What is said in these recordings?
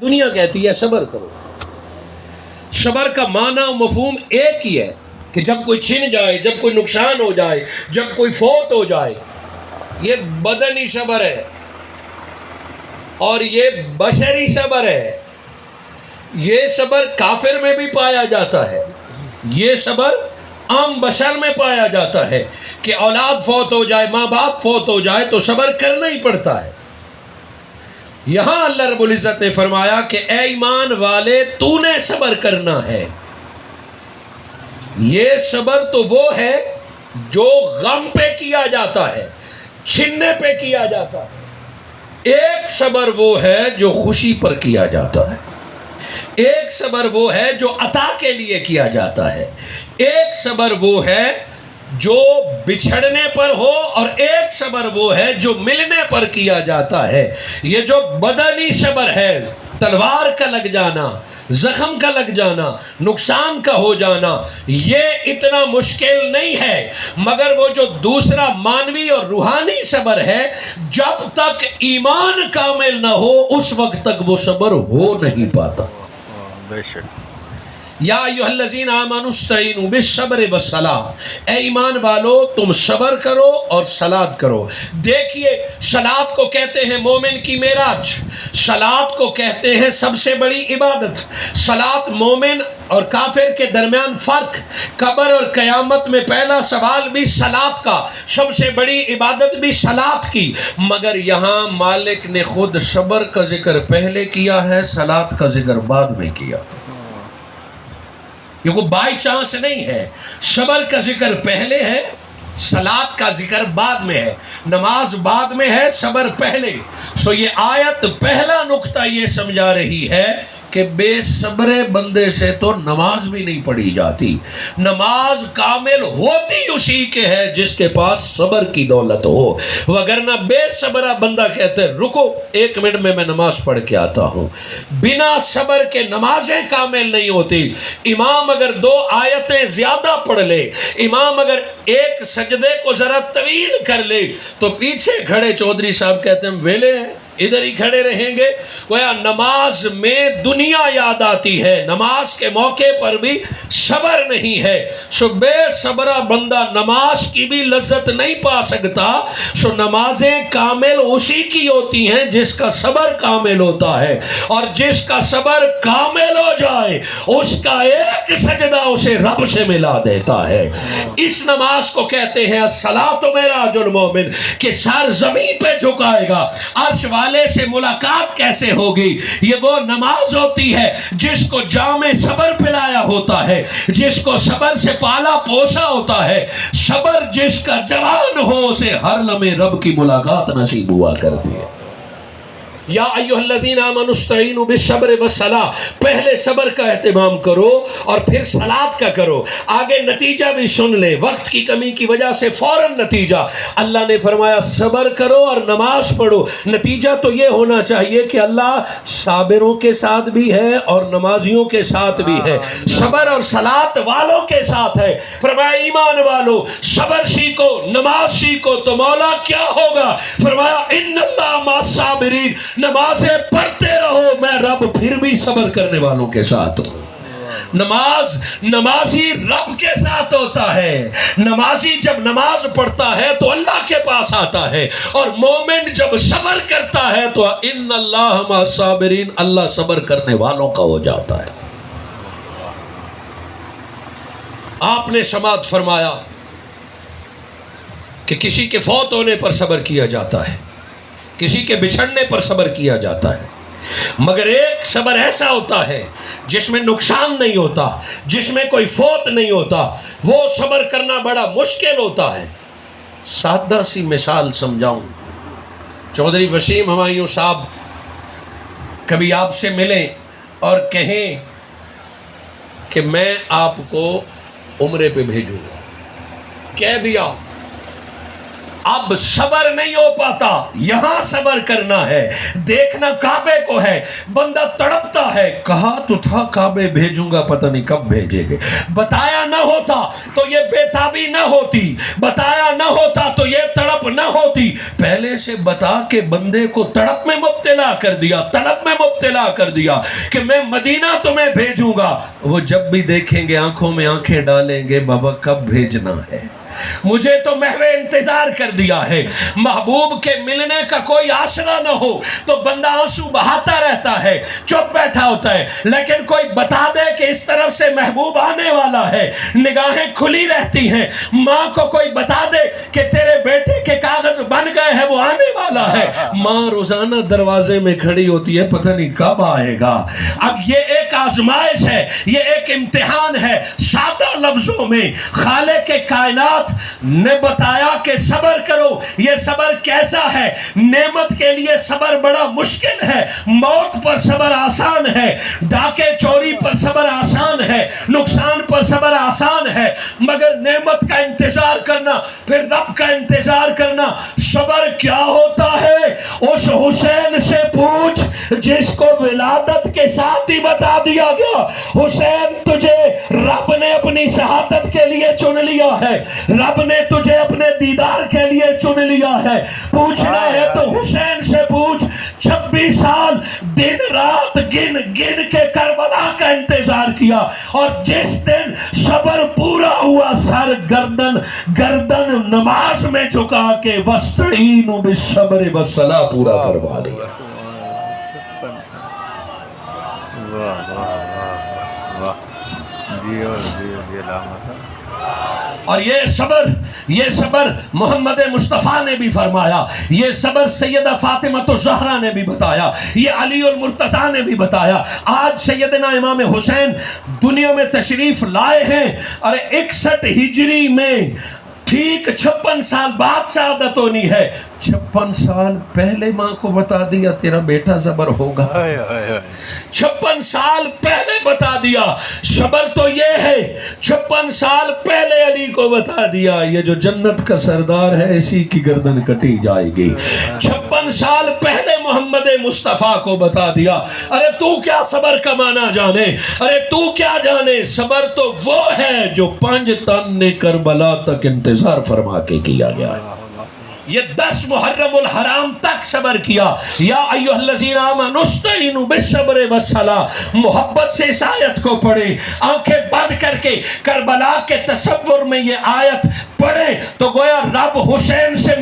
دنیا کہتی ہے صبر کرو. صبر کا معنی و مفہوم ایک ہی ہے کہ جب کوئی چھن جائے، جب کوئی نقصان ہو جائے، جب کوئی فوت ہو جائے. یہ بدنی صبر ہے اور یہ بشری صبر ہے. یہ صبر کافر میں بھی پایا جاتا ہے، یہ صبر عام بشر میں پایا جاتا ہے کہ اولاد فوت ہو جائے، ماں باپ فوت ہو جائے تو صبر کرنا ہی پڑتا ہے. یہاں اللہ رب العزت نے فرمایا کہ اے ایمان والے تو نے صبر کرنا ہے. یہ صبر تو وہ ہے جو غم پہ کیا جاتا ہے، چھننے پہ کیا جاتا ہے. ایک صبر وہ ہے جو خوشی پر کیا جاتا ہے، ایک صبر وہ ہے جو عطا کے لیے کیا جاتا ہے، ایک صبر وہ ہے جو بچھڑنے پر ہو، اور ایک صبر وہ ہے جو ملنے پر کیا جاتا ہے. یہ جو بدنی صبر ہے، تلوار کا لگ جانا، زخم کا لگ جانا، نقصان کا ہو جانا، یہ اتنا مشکل نہیں ہے. مگر وہ جو دوسرا مانوی اور روحانی صبر ہے، جب تک ایمان کامل نہ ہو اس وقت تک وہ صبر ہو نہیں پاتا. بے شک. یا ایھا الذین آمنوا استعینوا بالصبر والصلاۃ، اے ایمان والو تم صبر کرو اور صلاۃ کرو. دیکھیے صلاۃ کو کہتے ہیں مومن کی معراج، صلاۃ کو کہتے ہیں سب سے بڑی عبادت. صلاۃ مومن اور کافر کے درمیان فرق، قبر اور قیامت میں پہلا سوال بھی صلاۃ کا، سب سے بڑی عبادت بھی صلاۃ کی. مگر یہاں مالک نے خود صبر کا ذکر پہلے کیا ہے، صلاۃ کا ذکر بعد میں کیا. یہ کوئی بائی چانس نہیں ہے. صبر کا ذکر پہلے ہے، صلاۃ کا ذکر بعد میں ہے. نماز بعد میں ہے، صبر پہلے. سو یہ آیت پہلا نقطہ یہ سمجھا رہی ہے کہ بے صبر بندے سے تو نماز بھی نہیں پڑھی جاتی. نماز کامل ہوتی اسی کے ہے جس کے پاس صبر کی دولت ہو، وگرنہ بے صبرہ بندہ کہتے ہیں رکو 1 منٹ میں نماز پڑھ کے آتا ہوں. بنا صبر کے نمازیں کامل نہیں ہوتی. امام اگر 2 آیتیں زیادہ پڑھ لے، امام اگر ایک سجدے کو ذرا طویل کر لے، تو پیچھے کھڑے چودھری صاحب کہتے ہیں ویلے ہیں، ادھر ہی کھڑے رہیں گے. گویا نماز میں دنیا یاد آتی ہے، نماز کے موقع پر بھی صبر نہیں ہے. سو بے صبرہ بندہ نماز کی بھی لذت نہیں پا سکتا. سو نمازیں کامل اسی کی ہوتی ہیں جس کا صبر کامل ہوتا ہے، اور جس کا صبر کامل ہو جائے اس کا ایک سجدہ اسے رب سے ملا دیتا ہے. اس نماز کو کہتے ہیں الصلاۃ معراج المومن، کہ سر زمین پہ جھکائے گا. عرش والے سے ملاقات کیسے ہوگی؟ یہ وہ نماز ہوتی ہے جس کو جام صبر پلایا ہوتا ہے، جس کو صبر سے پالا پوسا ہوتا ہے. صبر جس کا جوان ہو اسے ہر لمحے رب کی ملاقات نصیب ہوا کرتی ہے. یا ایھا الذین آمنوا استعینوا بالصبر والصلاۃ، پہلے صبر کا اہتمام کرو اور پھر صلاۃ کا کرو. آگے نتیجہ بھی سن لے، وقت کی کمی کی وجہ سے فوراً نتیجہ. اللہ نے فرمایا صبر کرو اور نماز پڑھو. نتیجہ تو یہ ہونا چاہیے کہ اللہ صابروں کے ساتھ بھی ہے اور نمازیوں کے ساتھ بھی ہے، صبر اور صلاۃ والوں کے ساتھ ہے. فرمایا ایمان والو صبر سیکھو، نماز سیکھو تو مولا کیا ہوگا؟ فرمایا ان اللہ مع الصابرین، نمازیں پڑھتے رہو میں رب پھر بھی صبر کرنے والوں کے ساتھ ہوں. نمازی رب کے ساتھ ہوتا ہے. نمازی جب نماز پڑھتا ہے تو اللہ کے پاس آتا ہے، اور مومن جب صبر کرتا ہے تو ان اللہ مع الصابرین، اللہ صبر کرنے والوں کا ہو جاتا ہے. آپ نے سماعت فرمایا کہ کسی کے فوت ہونے پر صبر کیا جاتا ہے، کسی کے بچھڑنے پر صبر کیا جاتا ہے. مگر ایک صبر ایسا ہوتا ہے جس میں نقصان نہیں ہوتا، جس میں کوئی فوت نہیں ہوتا. وہ صبر کرنا بڑا مشکل ہوتا ہے. سادہ سی مثال سمجھاؤں. چودھری وسیم ہمایوں صاحب کبھی آپ سے ملیں اور کہیں کہ میں آپ کو عمرے پہ بھیجوں گا، کہہ دیا اب صبر نہیں ہو پاتا، یہاں صبر کرنا ہے، دیکھنا کعبے کو ہے، بندہ تڑپتا ہے، کہا تو تھا کعبے بھیجوں گا، پتہ نہیں کب بھیجے گے، بتایا نہ ہوتا تو یہ بے تابی نہ ہوتی، بتایا نہ ہوتا تو یہ تڑپ نہ ہوتی، پہلے سے بتا کے بندے کو تڑپ میں مبتلا کر دیا، طلب میں مبتلا کر دیا کہ میں مدینہ تمہیں بھیجوں گا، وہ جب بھی دیکھیں گے آنکھوں میں آنکھیں ڈالیں گے، بابا کب بھیجنا ہے، مجھے تو محو انتظار کر دیا ہے، محبوب کے ملنے کا کوئی آشنا نہ ہو تو بندہ آنسو بہاتا رہتا ہے، چپ بیٹھا ہوتا ہے، لیکن کوئی بتا دے کہ اس طرف سے محبوب آنے والا ہے، نگاہیں کھلی رہتی ہیں، ماں کو کوئی بتا دے کہ تیرے بیٹے کے کاغذ بن گئے ہیں، وہ آنے والا ہے، ماں روزانہ دروازے میں کھڑی ہوتی ہے، پتہ نہیں کب آئے گا۔ اب یہ ایک آزمائش ہے، یہ ایک امتحان ہے، سادہ لفظوں میں خالق کائنات نے بتایا کہ صبر کرو، یہ صبر کیسا ہے، نعمت کے لیے صبر بڑا مشکل ہے، موت پر صبر آسان ہے، ڈاکے چوری پر صبر آسان ہے، نقصان پر صبر آسان ہے، مگر نعمت کا انتظار کرنا، پھر رب کا انتظار کرنا، صبر کیا ہوتا ہے اس حسین سے پوچھ جس کو ولادت کے ساتھ ہی بتا دیا گیا، حسین تجھے رب نے اپنی شہادت کے لیے چن لیا ہے، رب نے تجھے اپنے دیدار کے لیے چن لیا ہے، پوچھنا ہے تو حسین سے پوچھ، 26 سال دن رات گن گن کے کربلا کا انتظار کیا، اور جس دن صبر پورا ہوا سر گردن نماز میں جھکا کے وَاسْتَعِينُوا بِالصَّبْرِ وَالصَّلَاةِ پورا کروا دیا۔ اور یہ صبر محمد مصطفیٰ نے بھی فرمایا، یہ صبر سیدہ فاطمہ الزہرا نے بھی بتایا، یہ علی المرتضیٰ نے بھی بتایا۔ آج سیدنا امام حسین دنیا میں تشریف لائے ہیں، اور 61 ہجری میں ٹھیک 56 سال بعد شہادت ہونی ہے، 56 سال پہلے ماں کو بتا دیا تیرا بیٹا صبر ہوگا، 56 سال پہلے بتا دیا، صبر تو یہ ہے، 56 سال پہلے علی کو بتا دیا یہ جو جنت کا سردار ہے اسی کی گردن کٹی جائے گی، 56 سال پہلے محمد مصطفیٰ کو بتا دیا۔ ارے تو کیا صبر کا معنی جانے، ارے تو کیا جانے، صبر تو وہ ہے جو 5 تن نے کربلا تک انتظار فرما کے کیا گیا ہے، یہ 10 محرم الحرام تک صبر کیا، یا ایھا الذین آمنوا استعینوا بالصبر والصلاۃ، محبت سے اس آیت کو پڑھیں، آنکھیں بند کر کے کربلا کے تصور میں یہ آیت پڑھیں تو گویا رب حسین سے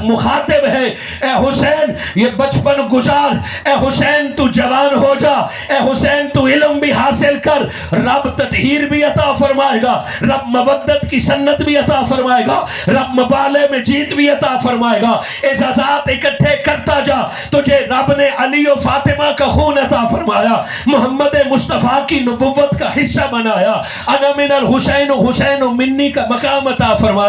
مخاطب ہے، اے حسین یہ بچپن گزار، اے حسین تو جوان ہو جا، اے حسین تو علم بھی حاصل کر، رب تطہیر بھی عطا فرمائے گا، رب مودت کی سنت بھی عطا فرمائے گا، رب مبالے میں جیت بھی عطا فرمائے گا، اعزازات اکٹھے کرتا جا، تجھے رب نے علی و فاطمہ کا خون عطا فرمایا، محمد مصطفیٰ کی نبوت کا حصہ بنایا، انا من الحسین حسین منی کا مقام عطا فرمایا،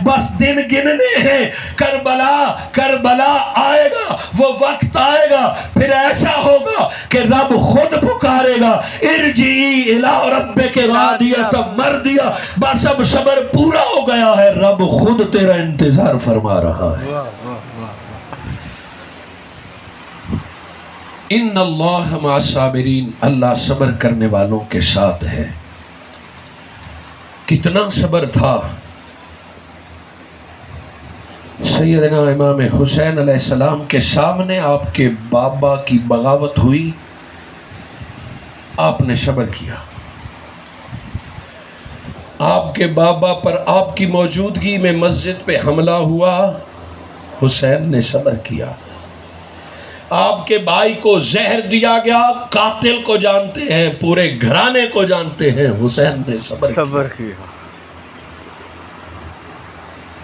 بس دن گننے ہیں، کربلا آئے گا، وہ وقت آئے گا، پھر ایسا ہوگا کہ رب خود پکارے گا، ارجعی الی ربک راضیۃ مرضیہ، بس اب صبر پورا ہو گیا ہے، رب خود تیرا انتظار فرما رہا ہے۔ ان اللہ مع الصابرین، اللہ صبر کرنے والوں کے ساتھ ہے۔ کتنا صبر تھا سیدنا امام حسین علیہ السلام کے سامنے، آپ کے بابا کی بغاوت ہوئی، آپ نے صبر کیا، آپ کے بابا پر آپ کی موجودگی میں مسجد پہ حملہ ہوا، حسین نے صبر کیا، آپ کے بھائی کو زہر دیا گیا، قاتل کو جانتے ہیں، پورے گھرانے کو جانتے ہیں، حسین نے صبر کیا۔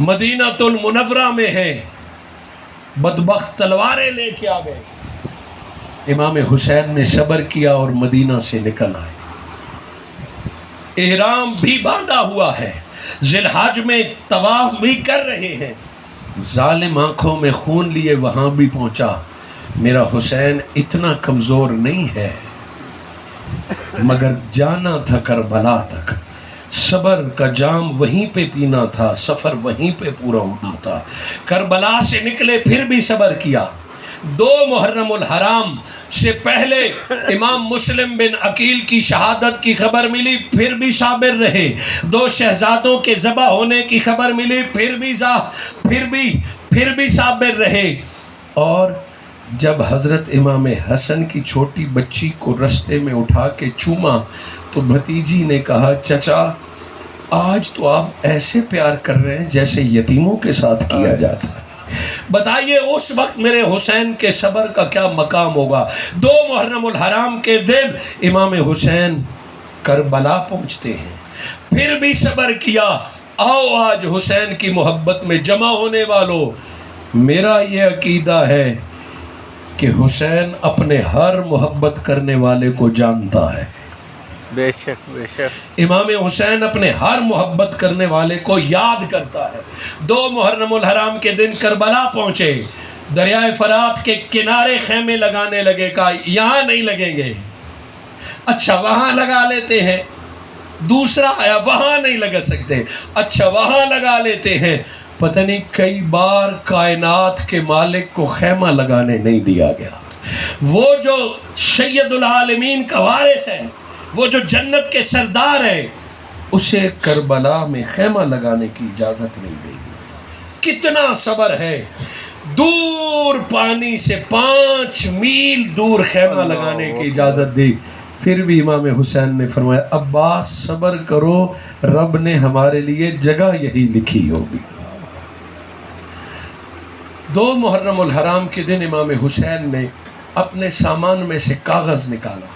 مدینہ المنورہ میں ہے، بدبخت تلواریں لے کے آ گئے، امام حسین نے صبر کیا اور مدینہ سے نکل آئے، احرام بھی باندھا ہوا ہے، ذی الحج میں طواف بھی کر رہے ہیں، ظالم آنکھوں میں خون لیے وہاں بھی پہنچا، میرا حسین اتنا کمزور نہیں ہے، مگر جانا تھا کربلا تک، صبر کا جام وہیں پہ پینا تھا، سفر وہیں پہ پورا ہونا تھا۔ کربلا سے نکلے پھر بھی صبر کیا۔ 2 محرم الحرام سے پہلے امام مسلم بن عقیل کی شہادت کی خبر ملی، پھر بھی صابر رہے۔ 2 شہزادوں کے ذبح ہونے کی خبر ملی، پھر بھی صابر رہے۔ اور جب حضرت امام حسن کی چھوٹی بچی کو رستے میں اٹھا کے چوما تو بھتیجی نے کہا چچا آج تو آپ ایسے پیار کر رہے ہیں جیسے یتیموں کے ساتھ کیا جاتا ہے۔ بتائیے اس وقت میرے حسین کے صبر کا کیا مقام ہوگا۔ 2 محرم الحرام کے دن امام حسین کربلا پہنچتے ہیں، پھر بھی صبر کیا۔ آؤ آج حسین کی محبت میں جمع ہونے والوں، میرا یہ عقیدہ ہے کہ حسین اپنے ہر محبت کرنے والے کو جانتا ہے۔ بے شک بے شک امام حسین اپنے ہر محبت کرنے والے کو یاد کرتا ہے۔ 2 محرم الحرام کے دن کربلا پہنچے، دریائے فرات کے کنارے خیمے لگانے لگے، کہا یہاں نہیں لگیں گے، اچھا وہاں لگا لیتے ہیں۔ دوسرا آیا وہاں نہیں لگا سکتے، اچھا وہاں لگا لیتے ہیں۔ پتہ نہیں کئی بار کائنات کے مالک کو خیمہ لگانے نہیں دیا گیا۔ وہ جو سید العالمین کا وارث ہے، وہ جو جنت کے سردار ہیں، اسے کربلا میں خیمہ لگانے کی اجازت نہیں دی گئی۔ کتنا صبر ہے، دور پانی سے 5 میل دور خیمہ لگانے کی اجازت دی، پھر بھی امام حسین نے فرمایا عباس صبر کرو، رب نے ہمارے لیے جگہ یہی لکھی ہوگی۔ 2 محرم الحرام کے دن امام حسین نے اپنے سامان میں سے کاغذ نکالا،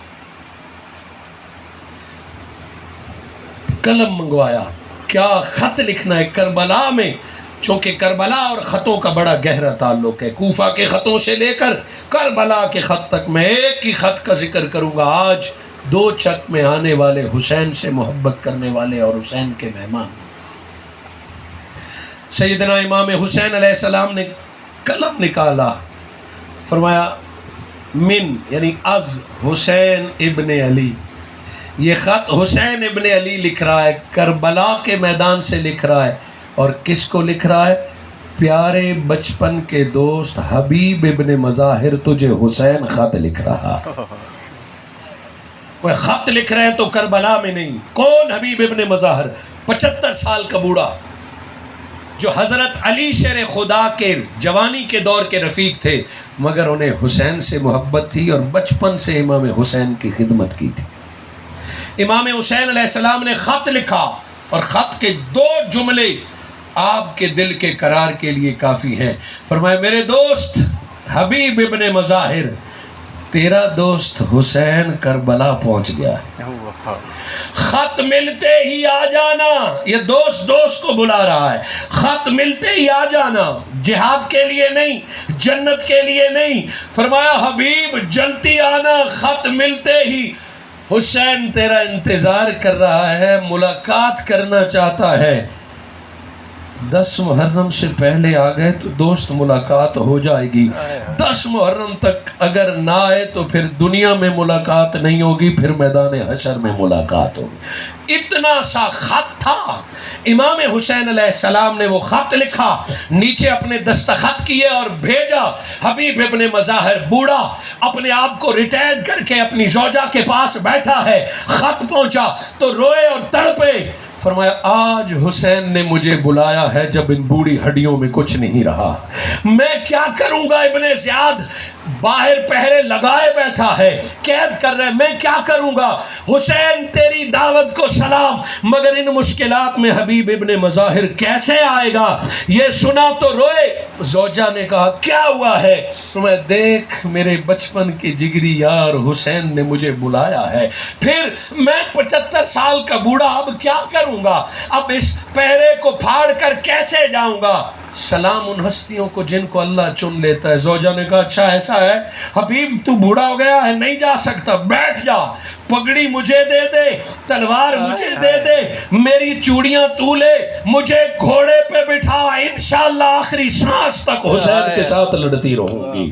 قلم منگوایا، کیا خط لکھنا ہے کربلا میں، چونکہ کربلا اور خطوں کا بڑا گہرا تعلق ہے۔ کوفہ کے خطوں سے لے کر کربلا کے خط تک میں ایک ہی خط کا ذکر کروں گا۔ آج 2 چک میں آنے والے حسین سے محبت کرنے والے اور حسین کے مہمان، سیدنا امام حسین علیہ السلام نے قلم نکالا، فرمایا من یعنی از حسین ابن علی، یہ خط حسین ابن علی لکھ رہا ہے، کربلا کے میدان سے لکھ رہا ہے، اور کس کو لکھ رہا ہے؟ پیارے بچپن کے دوست حبیب ابن مظاہر تجھے حسین خط لکھ رہا۔ وہ خط لکھ رہے ہیں تو کربلا میں نہیں۔ کون حبیب ابن مظاہر؟ 75 سال کا بوڑھا جو حضرت علی شیر خدا کے جوانی کے دور کے رفیق تھے، مگر انہیں حسین سے محبت تھی اور بچپن سے امام حسین کی خدمت کی تھی۔ امام حسین علیہ السلام نے خط لکھا، اور خط کے 2 جملے آپ کے دل کے قرار کے لیے کافی ہیں۔ فرمایا میرے دوست حبیب ابن مظاہر، تیرا دوست حسین کربلا پہنچ گیا ہے، خط ملتے ہی آ جانا۔ یہ دوست کو بلا رہا ہے، خط ملتے ہی آ جانا، جہاد کے لیے نہیں، جنت کے لیے نہیں۔ فرمایا حبیب جلدی آنا، خط ملتے ہی حسین تیرا انتظار کر رہا ہے، ملاقات کرنا چاہتا ہے۔ 10 محرم سے پہلے آ گئے تو دوست ملاقات ہو جائے گی، 10 محرم تک اگر نہ آئے تو پھر دنیا میں ملاقات نہیں ہوگی، پھر میدان حشر میں ملاقات ہوگی۔ اتنا سا خط تھا۔ امام حسین علیہ السلام نے وہ خط لکھا، نیچے اپنے دستخط کیے اور بھیجا۔ حبیب ابن مظاہر بوڑھا اپنے آپ کو ریٹائر کر کے اپنی زوجہ کے پاس بیٹھا ہے، خط پہنچا تو روئے اور تڑپے۔ فرمایا آج حسین نے مجھے بلایا ہے جب ان بوڑھی ہڈیوں میں کچھ نہیں رہا، میں کیا کروں گا؟ ابن زیاد باہر پہرے لگائے بیٹھا ہے، قید کر رہے، میں کیا کروں گا؟ حسین تیری دعوت کو سلام، مگر ان مشکلات میں حبیب ابن مظاہر کیسے آئے گا؟ یہ سنا تو روئے۔ زوجہ نے کہا کیا ہوا ہے؟ میں دیکھ میرے بچپن کے جگری یار حسین نے مجھے بلایا ہے، پھر میں 75 سال کا بوڑھا اب کیا کروں گا؟ اب اس پہرے کو پھاڑ کر کیسے جاؤں گا؟ سلام ان ہستیوں کو جن کو اللہ چن لیتا ہے۔ زوجہ نے کہا اچھا ایسا ہے، حبیب تو بوڑھا ہو گیا ہے، نہیں جا سکتا، بیٹھ جا۔ پگڑی مجھے دے دے، تلوار مجھے دے دے، میری چوڑیاں تو لے، مجھے گھوڑے پہ بٹھا، انشاءاللہ آخری سانس تک حسین کے ساتھ لڑتی رہوں گی۔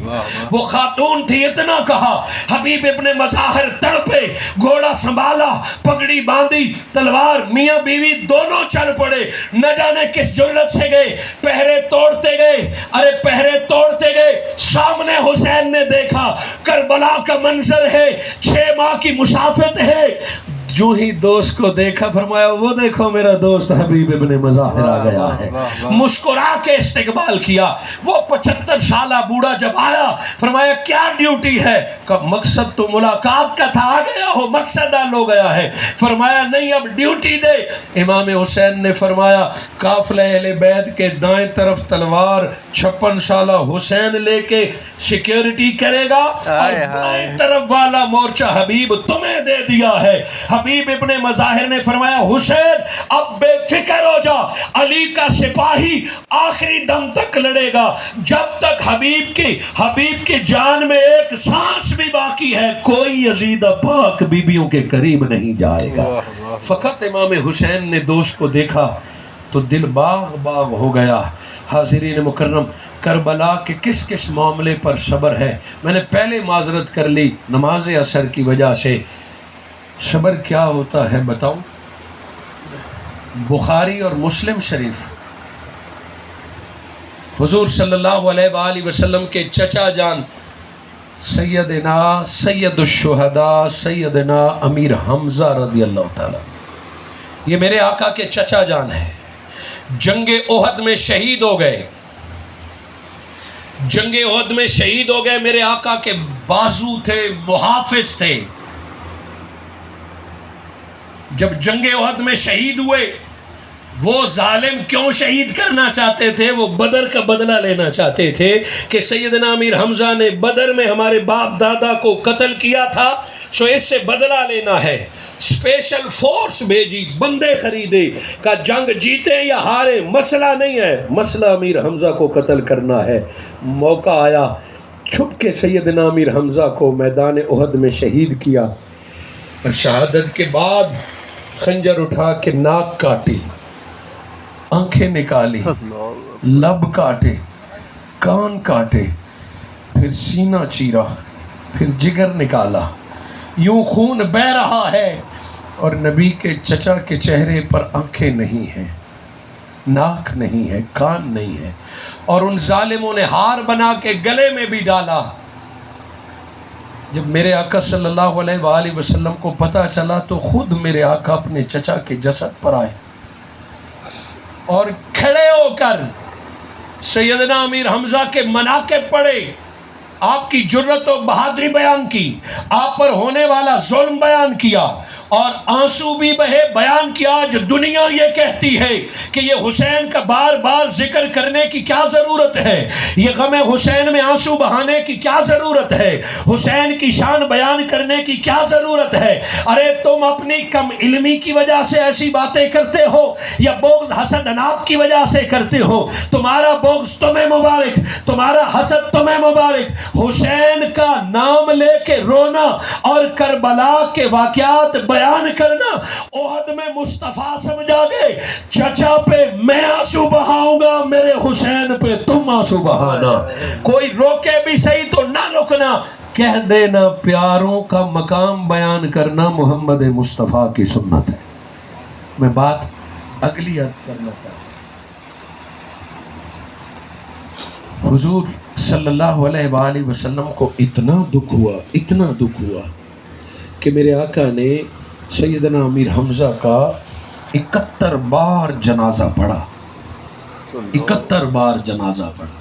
وہ خاتون تھی، اتنا کہا، حبیب ابن مظاہر تڑپے، گھوڑا سنبھالا، پگڑی باندھی، تلوار، میاں بیوی دونوں چل پڑے، نہ جانے کس جرت سے گئے، پہرے توڑتے گئے، ارے پہرے توڑتے گئے، سامنے حسین نے دیکھا کربلا کا منظر ہے، 6 ماہ کی مسافت ہے، جو ہی دوست کو دیکھا فرمایا وہ دیکھو میرا دوست حبیب ابن مظاہر آ گیا ہے، مسکرا کے استقبال کیا۔ وہ 75 سالہ بوڑھا جب آیا فرمایا کیا ڈیوٹی ہے؟ مقصد تو ملاقات کا تھا، آ گیا ہو، مقصد حل ہو گیا ہے۔ فرمایا نہیں اب ڈیوٹی دے۔ امام حسین نے فرمایا قافلہ اہل بیت کے دائیں طرف تلوار 56 سالہ حسین لے کے سیکیورٹی کرے گا، اور بائیں طرف والا مورچہ حبیب تمہیں دے دیا ہے۔ حبیب ابن مظاہر نے فرمایا حسین اب بے فکر ہو جا، علی کا سپاہی آخری دم تک لڑے گا، جب تک حبیب کی جان میں ایک سانس بھی باقی ہے کوئی یزید پاک بیبیوں کے قریب نہیں جائے گا۔ فقط امام حسین نے دوست کو دیکھا تو دل باغ باغ ہو گیا۔ حاضرین مکرم، کربلا کے کس کس معاملے پر صبر ہے؟ میں نے پہلے معذرت کر لی نماز عصر کی وجہ سے۔ صبر کیا ہوتا ہے بتاؤں؟ بخاری اور مسلم شریف، حضور صلی اللہ علیہ وآلہ وسلم کے چچا جان سیدنا سید الشہداء سیدنا امیر حمزہ رضی اللہ تعالیٰ، یہ میرے آقا کے چچا جان ہیں، جنگ احد میں شہید ہو گئے۔ جنگ احد میں شہید ہو گئے، میرے آقا کے بازو تھے، محافظ تھے۔ جب جنگ احد میں شہید ہوئے، وہ ظالم کیوں شہید کرنا چاہتے تھے؟ وہ بدر کا بدلہ لینا چاہتے تھے کہ سیدنا امیر حمزہ نے بدر میں ہمارے باپ دادا کو قتل کیا تھا، سو اس سے بدلہ لینا ہے۔ اسپیشل فورس بھیجی، بندے خریدے، کہ جنگ جیتے یا ہارے مسئلہ نہیں ہے، مسئلہ امیر حمزہ کو قتل کرنا ہے۔ موقع آیا، چھپ کے سیدنا امیر حمزہ کو میدان احد میں شہید کیا، اور شہادت کے بعد خنجر اٹھا کے ناک کاٹی، آنکھیں نکالی، لب کاٹے، کان کاٹے، پھر سینہ چیرا، پھر جگر نکالا، یوں خون بہ رہا ہے، اور نبی کے چچا کے چہرے پر آنکھیں نہیں ہیں، ناک نہیں ہے، کان نہیں ہے، اور ان ظالموں نے ہار بنا کے گلے میں بھی ڈالا۔ جب میرے آقا صلی اللہ علیہ وآلہ وسلم کو پتہ چلا تو خود میرے آقا اپنے چچا کے جسد پر آئے اور کھڑے ہو کر سیدنا امیر حمزہ کے مناقب پڑھے، آپ کی جرت و بہادری بیان کی، آپ پر ہونے والا ظلم بیان کیا، اور آنسو بھی بہے، بیان کیا۔ جو دنیا یہ کہتی ہے کہ یہ حسین کا بار بار ذکر کرنے کی کیا ضرورت ہے، یہ غم حسین میں آنسو بہانے کی کیا ضرورت ہے، حسین کی شان بیان کرنے کی کیا ضرورت ہے؟ ارے تم اپنی کم علمی کی وجہ سے ایسی باتیں کرتے ہو، یا بغض حسد انات کی وجہ سے کرتے ہو؟ تمہارا بغض تمہیں مبارک، تمہارا حسد تمہیں مبارک۔ حسین کا نام لے کے رونا اور کربلا کے واقعات بیان کرنا، احد میں مصطفیٰ سمجھا گئے، چچا پہ میں آنسو بہاؤں گا، میرے حسین پہ تم آنسو بہانا، کوئی روکے بھی صحیح تو نہ رکنا، کہہ دینا پیاروں کا مقام بیان کرنا محمد مصطفیٰ کی سنت ہے۔ میں بات اگلی عرض کرنا چاہتا ہوں، حضور صلی اللہ علیہ وآلہ وسلم کو اتنا دکھ ہوا کہ میرے آقا نے سیدنا امیر حمزہ کا 71 بار جنازہ پڑھا، 71 بار جنازہ پڑھا۔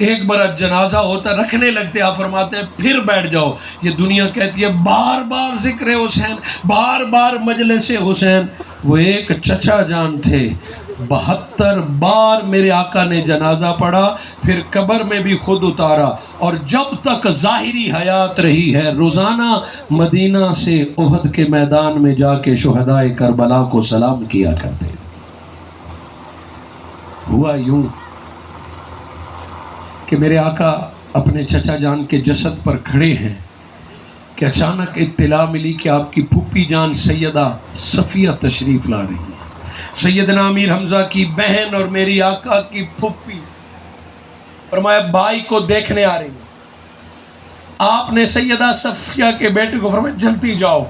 ایک بار جنازہ ہوتا رکھنے لگتے، آپ فرماتے ہیں پھر بیٹھ جاؤ، یہ دنیا کہتی ہے بار بار ذکر حسین، بار بار مجلس حسین۔ وہ ایک چچا جان تھے، 72 بار میرے آقا نے جنازہ پڑھا، پھر قبر میں بھی خود اتارا، اور جب تک ظاہری حیات رہی ہے روزانہ مدینہ سے احد کے میدان میں جا کے شہدائے کربلا کو سلام کیا کرتے۔ ہوا یوں کہ میرے آقا اپنے چچا جان کے جسد پر کھڑے ہیں کہ اچانک اطلاع ملی کہ آپ کی پھوپھی جان سیدہ صفیہ تشریف لا رہی ہے، سیدنا امیر حمزہ کی بہن اور میری آقا کی پھوپھی۔ فرمایا بھائی کو دیکھنے آ رہی ہے۔ آپ نے سیدہ صفیہ کے بیٹے کو فرمایا جلدی جاؤ،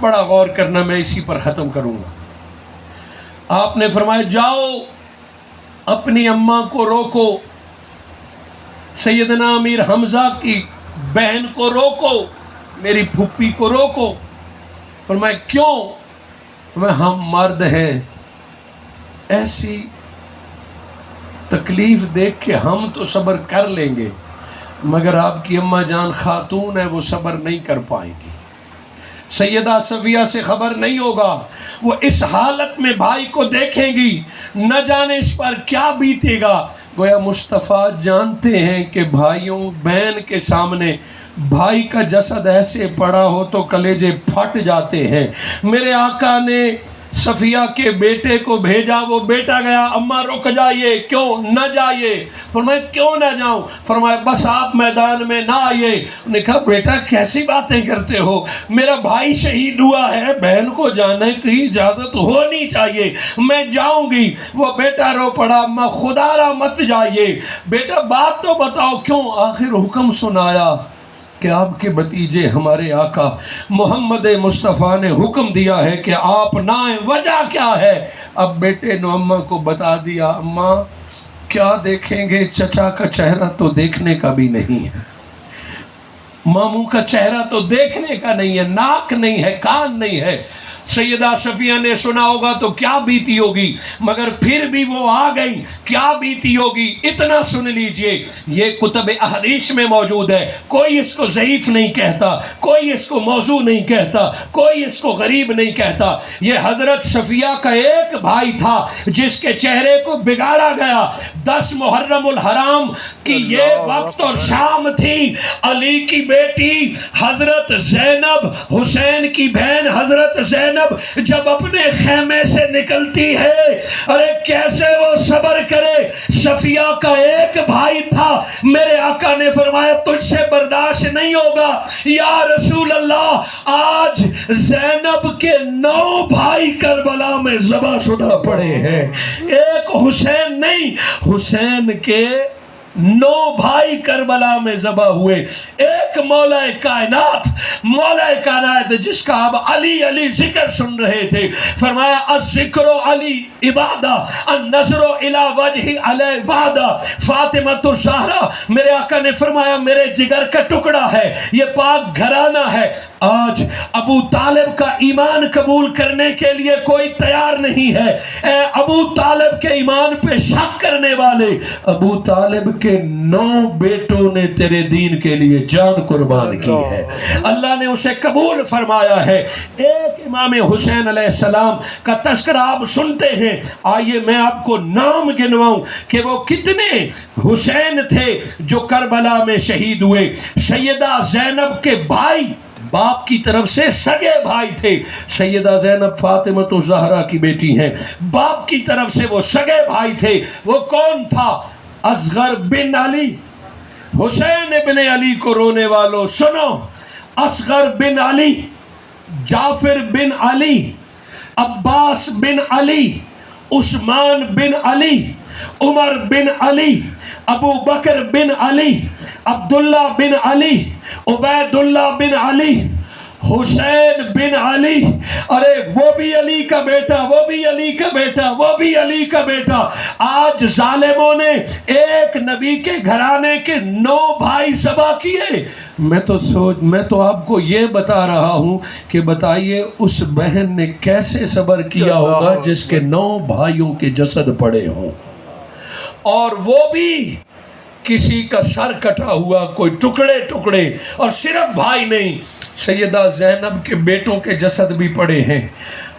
بڑا غور کرنا، میں اسی پر ختم کروں گا۔ آپ نے فرمایا جاؤ اپنی اماں کو روکو، سیدنا امیر حمزہ کی بہن کو روکو، میری پھوپھی کو روکو۔ فرمایا کیوں؟ فرمایا ہم مرد ہیں، ایسی تکلیف دیکھ کے ہم تو صبر کر لیں گے، مگر آپ کی اماں جان خاتون ہے، وہ صبر نہیں کر پائیں گی، سیدہ صفیہ سے خبر نہیں ہوگا، وہ اس حالت میں بھائی کو دیکھیں گی، نہ جانے اس پر کیا بیتے گا۔ گویا مصطفیٰ جانتے ہیں کہ بھائیوں بہن کے سامنے بھائی کا جسد ایسے پڑا ہو تو کلیجے پھٹ جاتے ہیں۔ میرے آقا نے صفیہ کے بیٹے کو بھیجا، وہ بیٹا گیا، اماں رک جائیے، کیوں نہ جائیے؟ فرمایا کیوں نہ جاؤں؟ فرمایا بس آپ میدان میں نہ آئیے۔ انہوں نے کہا بیٹا کیسی باتیں کرتے ہو، میرا بھائی شہید ہوا ہے، بہن کو جانے کی اجازت ہونی چاہیے، میں جاؤں گی۔ وہ بیٹا رو پڑا، اماں خدا را مت جائیے، بیٹا بات تو بتاؤ کیوں؟ آخر حکم سنایا کہ آپ کے بھتیجے ہمارے آقا محمد مصطفیٰ نے حکم دیا ہے کہ آپ نہ آئیں، وجہ کیا ہے؟ اب بیٹے نے اماں کو بتا دیا، اماں کیا دیکھیں گے، چچا کا چہرہ تو دیکھنے کا بھی نہیں ہے، ماموں کا چہرہ تو دیکھنے کا نہیں ہے، ناک نہیں ہے، کان نہیں ہے۔ سیدہ صفیہ نے سنا ہوگا تو کیا بیتی ہوگی، مگر پھر بھی وہ آ گئی، کیا بیتی ہوگی اتنا سن لیجئے۔ یہ کتب احادیث میں موجود ہے، کوئی اس کو ضعیف نہیں کہتا، کوئی اس کو موضوع نہیں کہتا، کوئی اس کو غریب نہیں کہتا۔ یہ حضرت صفیہ کا ایک بھائی تھا جس کے چہرے کو بگاڑا گیا۔ 10 محرم الحرام کی یہ وقت اور شام تھی، علی کی بیٹی حضرت زینب، حسین کی بہن حضرت زینب جب اپنے خیمے سے نکلتی ہے، ارے کیسے وہ صبر کرے۔ صفیہ کا ایک بھائی تھا، میرے آقا نے فرمایا تجھ سے برداشت نہیں ہوگا یا رسول اللہ، آج زینب کے 9 بھائی کربلا میں ذبح شدہ پڑے ہیں، ایک حسین نہیں، حسین کے 9 بھائی کربلا میں ذبح ہوئے۔ ایک مولا کائنات جس کا اب علی علی ذکر سن رہے تھے، فرمایا الذکر علی عبادہ، النظر الی وجہ علی عبادہ۔ فاطمہ الزہرا میرے آقا نے فرمایا میرے جگر کا ٹکڑا ہے، یہ پاک گھرانہ ہے۔ آج ابو طالب کا ایمان قبول کرنے کے لیے کوئی تیار نہیں ہے۔ اے ابو طالب کے ایمان پہ شک کرنے والے، ابو طالب کے 9 بیٹوں نے تیرے دین کے لیے جان قربان کی ہے، اللہ نے اسے قبول فرمایا ہے۔ ایک امام حسین علیہ السلام کا تذکرہ آپ سنتے ہیں، آئیے میں آپ کو نام گنواؤں کہ وہ کتنے حسین تھے جو کربلا میں شہید ہوئے۔ سیدہ زینب کے بھائی باپ کی طرف سے سگے بھائی تھے، سیدہ زینب فاطمہ الزہرا کی بیٹی ہیں، باپ کی طرف سے وہ سگے بھائی تھے۔ وہ کون تھا؟ اصغر بن علی۔ حسین بن علی کو رونے والوں سنو، اصغر بن علی، جعفر بن علی، عباس بن علی، عثمان بن علی، عمر بن علی، ابو بکر بن علی، عبداللہ بن علی، عبید اللہ بن علی، حسین بن علی۔ ارے وہ بھی علی کا بیٹا، وہ بھی علی کا بیٹا، وہ بھی علی کا بیٹا۔ آج ظالموں نے ایک نبی کے گھرانے کے 9 بھائی ذبح کیے۔ میں تو آپ کو یہ بتا رہا ہوں کہ بتائیے اس بہن نے کیسے صبر کیا ہوگا جس کے 9 بھائیوں کے جسد پڑے ہوں، اور وہ بھی کسی کا سر کٹا ہوا، کوئی ٹکڑے ٹکڑے، اور صرف بھائی نہیں، سیدہ زینب کے بیٹوں کے جسد بھی پڑے ہیں،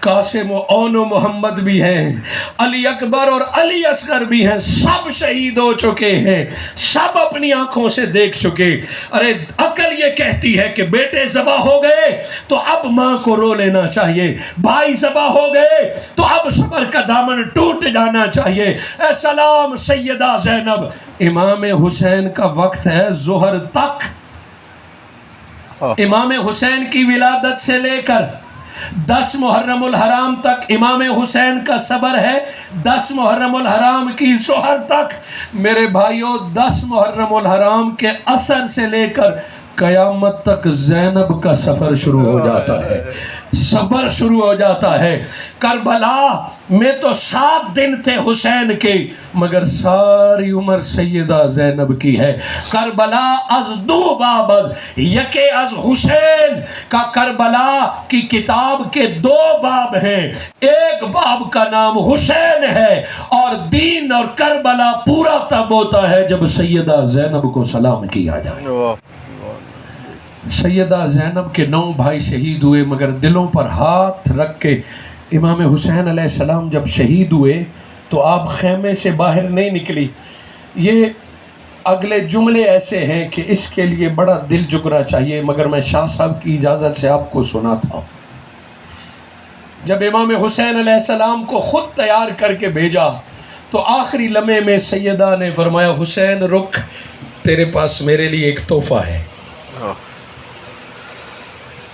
قاسم و اون و محمد بھی ہیں، علی اکبر اور علی اصغر بھی ہیں، سب شہید ہو چکے ہیں، سب اپنی آنکھوں سے دیکھ چکے۔ ارے عقل یہ کہتی ہے کہ بیٹے ذبح ہو گئے تو اب ماں کو رو لینا چاہیے، بھائی ذبح ہو گئے تو اب صبر کا دامن ٹوٹ جانا چاہیے۔ اے سلام سیدہ زینب۔ امام حسین کا وقت ہے ظہر تک، امام حسین کی ولادت سے لے کر 10 محرم الحرام تک امام حسین کا صبر ہے، 10 محرم الحرام کی ظہر تک میرے بھائیوں، 10 محرم الحرام کے عصر سے لے کر قیامت تک زینب کا سفر شروع ہو جاتا ہے، صبر شروع ہو جاتا ہے۔ کربلا میں تو 7 دن تھے حسین کے، مگر ساری عمر سیدہ زینب کی ہے۔ کربلا از 2 باب، یکے از حسین کا کربلا کی کتاب کے 2 باب ہیں، ایک باب کا نام حسین ہے، اور دین اور کربلا پورا تب ہوتا ہے جب سیدہ زینب کو سلام کیا جائے۔ سیدہ زینب کے 9 بھائی شہید ہوئے، مگر دلوں پر ہاتھ رکھ کے امام حسین علیہ السلام جب شہید ہوئے تو آپ خیمے سے باہر نہیں نکلی۔ یہ اگلے جملے ایسے ہیں کہ اس کے لیے بڑا دل جگرا چاہیے، مگر میں شاہ صاحب کی اجازت سے آپ کو سناتا ہوں۔ جب امام حسین علیہ السلام کو خود تیار کر کے بھیجا تو آخری لمحے میں سیدہ نے فرمایا، حسین رک، تیرے پاس میرے لیے ایک تحفہ ہے،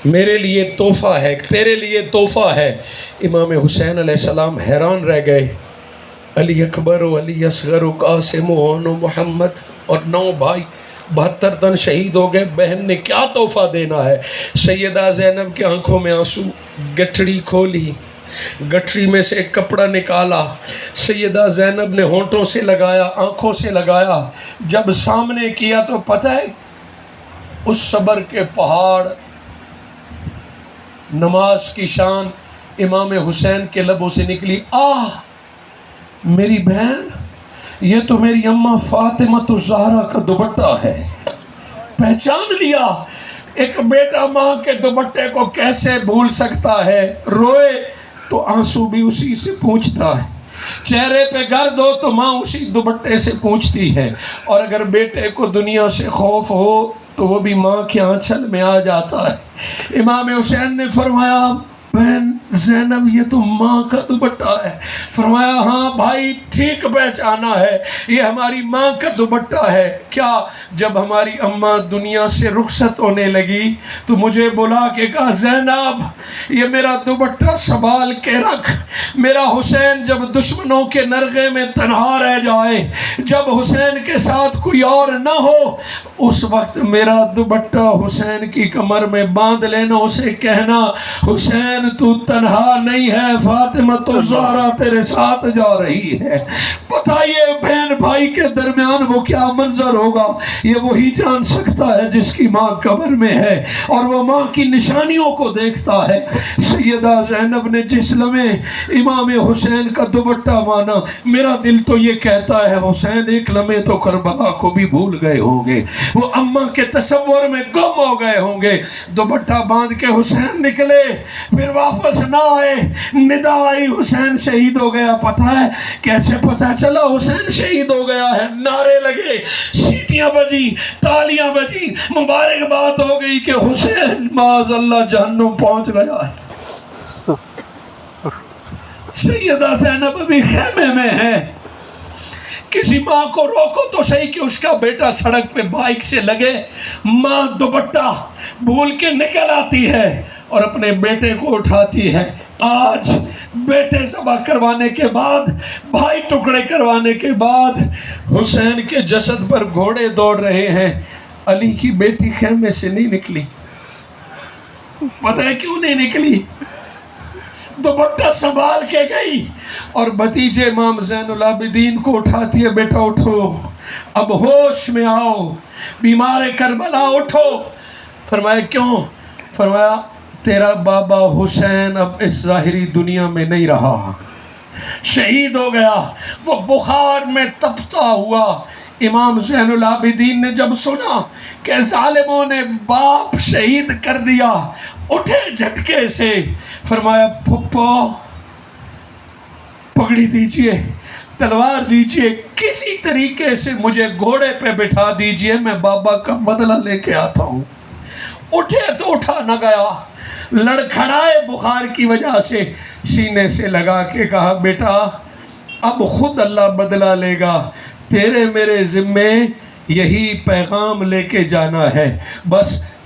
میرے لیے تحفہ ہے، تیرے لیے تحفہ ہے۔ امام حسین علیہ السلام حیران رہ گئے۔ علی اکبر و علی اصغر و قاسم و محمد اور 9 بھائی 72 تن شہید ہو گئے، بہن نے کیا تحفہ دینا ہے؟ سیدہ زینب کی آنکھوں میں آنسو، گٹھڑی کھولی، گٹھڑی میں سے ایک کپڑا نکالا، سیدہ زینب نے ہونٹوں سے لگایا، آنکھوں سے لگایا، جب سامنے کیا تو پتہ ہے اس صبر کے پہاڑ، نماز کی شان امام حسین کے لبوں سے نکلی، آہ میری بہن، یہ تو میری اماں فاطمہ الزہرا کا دوپٹہ ہے۔ پہچان لیا۔ ایک بیٹا ماں کے دوپٹے کو کیسے بھول سکتا ہے؟ روئے تو آنسو بھی اسی سے پوچھتا ہے، چہرے پہ گرد ہو تو ماں اسی دوپٹے سے پوچھتی ہے، اور اگر بیٹے کو دنیا سے خوف ہو تو وہ بھی ماں کے آنچل میں آ جاتا ہے۔ امام حسین نے فرمایا، بہن زینب یہ تو ماں کا دوپٹہ ہے۔ فرمایا ہاں بھائی ٹھیک پہچانا ہے، یہ ہماری ماں کا دوپٹہ ہے۔ کیا جب ہماری اماں دنیا سے رخصت ہونے لگی تو مجھے بلا کے کہا، زینب یہ میرا دوپٹہ سنبھال کے رکھ، میرا حسین جب دشمنوں کے نرغے میں تنہا رہ جائے، جب حسین کے ساتھ کوئی اور نہ ہو، اس وقت میرا دوپٹہ حسین کی کمر میں باندھ لینا، اسے کہنا حسین تو تنہا نہیں ہے، فاطمہ الزہرا تیرے ساتھ جا رہی ہے۔ بتائیے بہن بھائی کے درمیان وہ کیا منظر ہوگا؟ یہ وہی جان سکتا ہے جس کی ماں قبر میں ہے اور وہ ماں کی نشانیوں کو دیکھتا ہے۔ سیدہ زینب نے جس لمحے امام حسین کا دوپٹہ مانا، میرا دل تو یہ کہتا ہے حسین ایک لمحے تو کربلا کو بھی بھول گئے ہوں گے، وہ اماں کے تصور میں گم ہو گئے ہوں گے۔ دوپٹہ باندھ کے حسین نکلے، پھر واپس نہ آئے، ندا آئی حسین شہید ہو گیا۔ پتہ ہے کیسے پتہ چلا حسین شہید ہو گیا ہے؟ نعرے لگے، سیٹیاں بجی، تالیاں بجی، مبارکباد ہو گئی کہ حسین معاذ اللہ جہنم پہنچ گیا ہے۔ سیدہ زینب ابھی خیمے میں ہے۔ کسی ماں کو روکو تو صحیح کہ اس کا بیٹا سڑک پہ بائک سے لگے، ماں دوپٹہ بھول کے نکل آتی ہے اور اپنے بیٹے کو اٹھاتی ہے۔ آج بیٹے ذبح کروانے کے بعد، بھائی ٹکڑے کروانے کے بعد، حسین کے جسد پر گھوڑے دوڑ رہے ہیں، علی کی بیٹی خیمے سے نہیں نکلی۔ پتہ ہے کیوں نہیں نکلی؟ دوپٹہ سنبھال کے گئی اور بھتیجے امام زین العابدین کو اٹھاتی ہے، بیٹا اٹھو، اب ہوش میں آؤ، بیمار کربلا اٹھو۔ فرمایا کیوں؟ فرمایا تیرا بابا حسین اب اس ظاہری دنیا میں نہیں رہا، شہید ہو گیا۔ وہ بخار میں تپتا ہوا امام زین العابدین نے جب سنا کہ ظالموں نے باپ شہید کر دیا، اٹھے جھٹکے سے، فرمایا پھپھو پگڑی دیجئے، تلوار دیجئے، کسی طریقے سے مجھے گھوڑے پہ بٹھا دیجئے، میں بابا کا بدلہ لے کے آتا ہوں۔ اٹھے تو اٹھا نہ گیا، لڑکھڑائے بخار کی وجہ سے، سینے سے لگا کے کہا بیٹا اب خود اللہ بدلہ لے گا، تیرے میرے ذمے یہی پیغام لے کے جانا ہے، بس